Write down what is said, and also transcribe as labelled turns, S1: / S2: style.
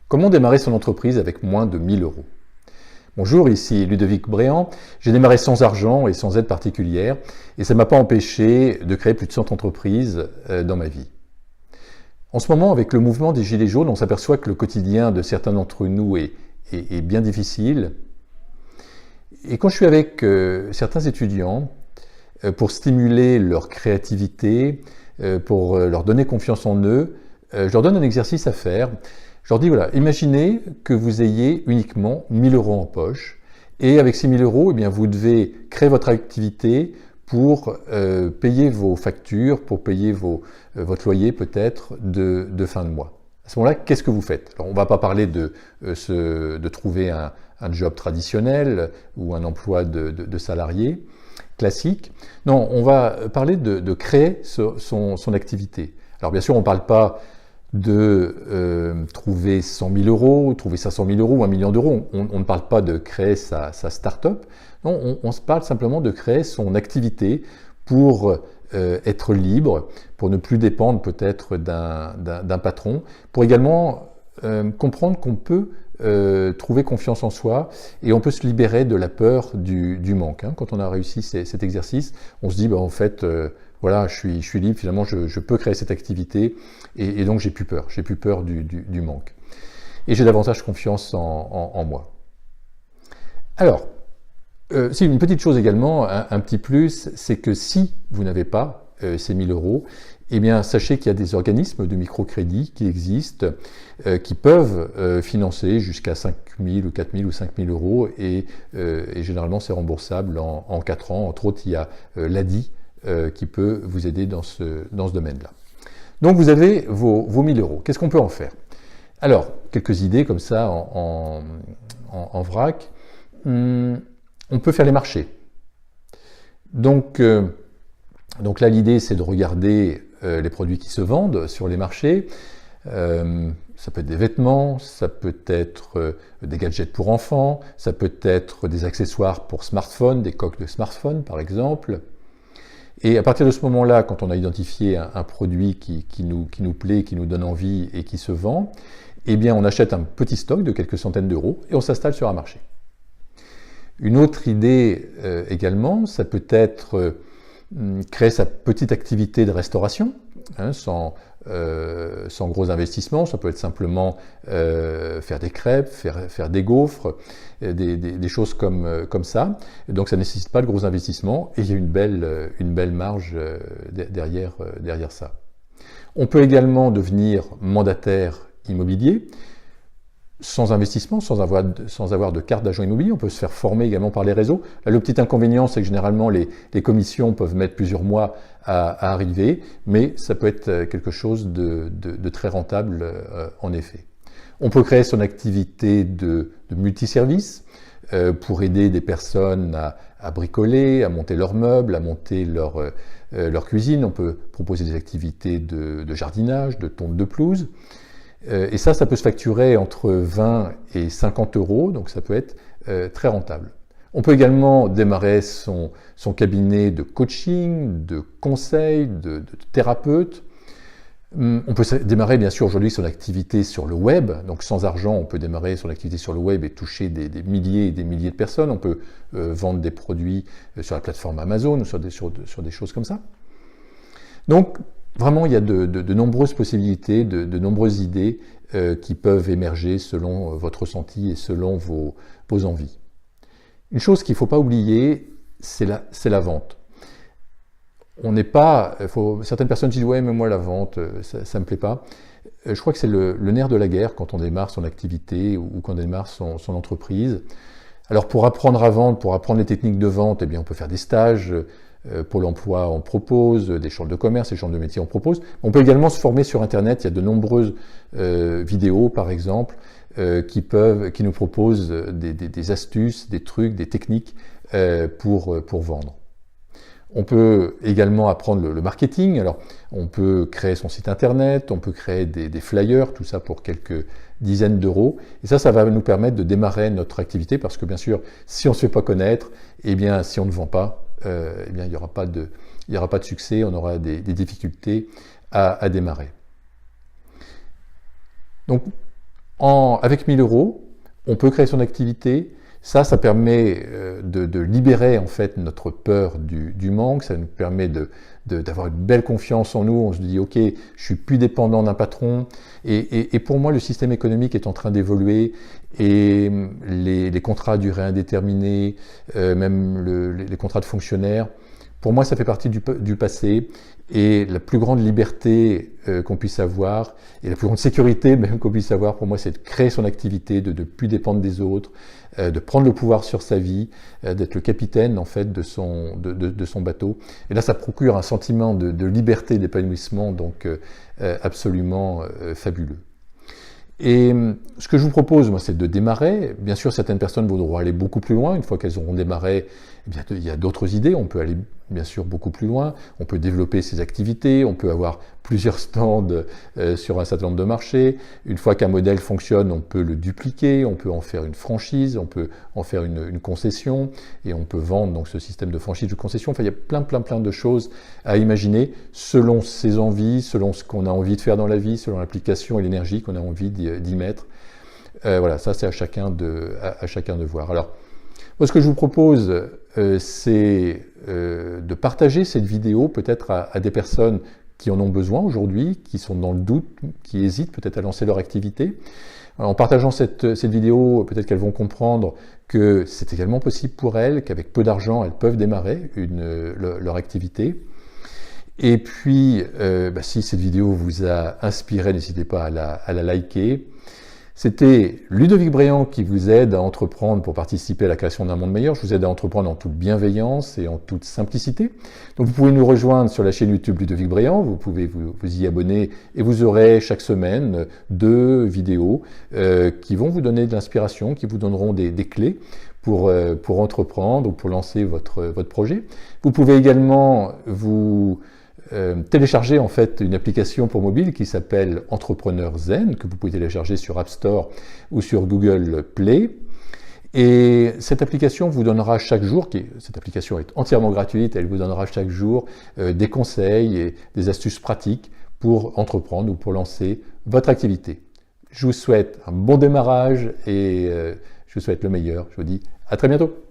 S1: Comment démarrer son entreprise avec moins de 1000 euros? Bonjour, ici Ludovic Bréant. J'ai démarré sans argent et sans aide particulière et ça ne m'a pas empêché de créer plus de 100 entreprises dans ma vie. En ce moment, avec le mouvement des Gilets jaunes, on s'aperçoit que le quotidien de certains d'entre nous est bien difficile. Et quand je suis avec certains étudiants, pour stimuler leur créativité, pour leur donner confiance en eux, je leur donne un exercice à faire. Je leur dis, voilà, imaginez que vous ayez uniquement 1000 euros en poche et avec ces 1000 euros, eh bien, vous devez créer votre activité pour payer vos factures, pour payer votre loyer peut-être de fin de mois. À ce moment-là, qu'est-ce que vous faites? Alors, on ne va pas parler de trouver un job traditionnel ou un emploi de salarié classique. Non, on va parler de créer son activité. Alors bien sûr, on ne parle pas de trouver 100 000 euros, trouver 500 000 euros ou 1 million d'euros. On ne parle pas de créer sa start-up. Non, on se parle simplement de créer son activité pour être libre, pour ne plus dépendre peut-être d'un patron, pour également comprendre qu'on peut trouver confiance en soi et on peut se libérer de la peur du manque. Quand on a réussi cet exercice, on se dit en fait voilà, je suis libre, finalement je peux créer cette activité et donc j'ai plus peur du manque. Et j'ai davantage confiance en moi. Alors, c'est une petite chose également, un petit plus, c'est que si vous n'avez pas ces 1000 euros, eh bien, sachez qu'il y a des organismes de microcrédit qui existent, qui peuvent financer jusqu'à 5 000 ou 4 000 ou 5 000 euros et généralement c'est remboursable en 4 ans. Entre autres, il y a l'ADI qui peut vous aider dans ce domaine-là. Donc vous avez vos 1000 euros. Qu'est-ce qu'on peut en faire? Alors, quelques idées comme ça en vrac. On peut faire les marchés. Donc là, l'idée, c'est de regarder les produits qui se vendent sur les marchés. Ça peut être des vêtements, ça peut être des gadgets pour enfants, ça peut être des accessoires pour smartphone, des coques de smartphone par exemple. Et à partir de ce moment-là, quand on a identifié un produit qui nous plaît, qui nous donne envie et qui se vend, eh bien on achète un petit stock de quelques centaines d'euros et on s'installe sur un marché. Une autre idée également, ça peut être créer sa petite activité de restauration, sans gros investissements. Ça peut être simplement faire des crêpes, faire des gaufres, des choses comme ça. Et donc ça ne nécessite pas de gros investissements et il y a une belle marge derrière ça. On peut également devenir mandataire immobilier, sans investissement, sans avoir de carte d'agent immobilier. On peut se faire former également par les réseaux. Là, le petit inconvénient, c'est que généralement les commissions peuvent mettre plusieurs mois à arriver, mais ça peut être quelque chose de très rentable en effet. On peut créer son activité de multiservice pour aider des personnes à bricoler, à monter leurs meubles, à monter leur cuisine. On peut proposer des activités de jardinage, de tonte de pelouse. Et ça peut se facturer entre 20 et 50 euros, donc ça peut être très rentable. On peut également démarrer son cabinet de coaching, de conseil, de thérapeute. On peut démarrer bien sûr aujourd'hui son activité sur le web, donc sans argent on peut démarrer son activité sur le web et toucher des milliers et des milliers de personnes. On peut vendre des produits sur la plateforme Amazon ou sur des choses comme ça. Donc vraiment, il y a de nombreuses possibilités, de nombreuses idées qui peuvent émerger selon votre ressenti et selon vos envies. Une chose qu'il ne faut pas oublier, c'est la vente. On n'est pas... certaines personnes disent « ouais, mais moi la vente, ça ne me plaît pas ». Je crois que c'est le nerf de la guerre quand on démarre son activité ou quand on démarre son entreprise. Alors pour apprendre à vendre, pour apprendre les techniques de vente, eh bien, on peut faire des stages. Pôle emploi en propose, des chambres de commerce, des chambres de métiers en proposent. On peut également se former sur Internet. Il y a de nombreuses vidéos, par exemple, qui nous proposent des astuces, des trucs, des techniques pour vendre. On peut également apprendre le marketing. Alors, on peut créer son site Internet, on peut créer des flyers, tout ça pour quelques dizaines d'euros. Et ça va nous permettre de démarrer notre activité parce que, bien sûr, si on ne se fait pas connaître, eh bien, si on ne vend pas, eh bien, il n'y aura pas de succès, on aura des difficultés à démarrer. Donc, Avec 1000 euros, on peut créer son activité. Ça permet de libérer en fait notre peur du manque, ça nous permet d'avoir une belle confiance en nous, on se dit ok, je suis plus dépendant d'un patron, et pour moi le système économique est en train d'évoluer, et les contrats à durée indéterminée, même les contrats de fonctionnaires, pour moi ça fait partie du passé, et la plus grande liberté qu'on puisse avoir, et la plus grande sécurité même qu'on puisse avoir, pour moi, c'est de créer son activité, de ne plus dépendre des autres, de prendre le pouvoir sur sa vie, d'être le capitaine en fait de son bateau. Et là, ça procure un sentiment de liberté, d'épanouissement, donc absolument fabuleux. Et ce que je vous propose, moi, c'est de démarrer. Bien sûr, certaines personnes voudront aller beaucoup plus loin. Une fois qu'elles auront démarré, eh bien, il y a d'autres idées. On peut aller, bien sûr, beaucoup plus loin. On peut développer ses activités. On peut avoir plusieurs stands sur un certain nombre de marchés. Une fois qu'un modèle fonctionne, on peut le dupliquer. On peut en faire une franchise. On peut en faire une concession. Et on peut vendre donc ce système de franchise de concession. Enfin, il y a plein de choses à imaginer selon ses envies, selon ce qu'on a envie de faire dans la vie, selon l'application et l'énergie qu'on a envie d'y mettre. Voilà, ça c'est à chacun de voir. Alors, moi ce que je vous propose, c'est de partager cette vidéo peut-être à des personnes qui en ont besoin aujourd'hui, qui sont dans le doute, qui hésitent peut-être à lancer leur activité. En partageant cette vidéo, peut-être qu'elles vont comprendre que c'est également possible pour elles, qu'avec peu d'argent, elles peuvent démarrer leur activité. Et puis, si cette vidéo vous a inspiré, n'hésitez pas à la liker. C'était Ludovic Bréant qui vous aide à entreprendre pour participer à la création d'un monde meilleur. Je vous aide à entreprendre en toute bienveillance et en toute simplicité. Donc vous pouvez nous rejoindre sur la chaîne YouTube Ludovic Bréant, vous pouvez vous y abonner et vous aurez chaque semaine 2 vidéos qui vont vous donner de l'inspiration, qui vous donneront des clés pour entreprendre ou pour lancer votre projet. Vous pouvez également télécharger en fait une application pour mobile qui s'appelle Entrepreneur Zen, que vous pouvez télécharger sur App Store ou sur Google Play. Et cette application vous donnera chaque jour, cette application est entièrement gratuite, elle vous donnera chaque jour des conseils et des astuces pratiques pour entreprendre ou pour lancer votre activité. Je vous souhaite un bon démarrage et je vous souhaite le meilleur. Je vous dis à très bientôt.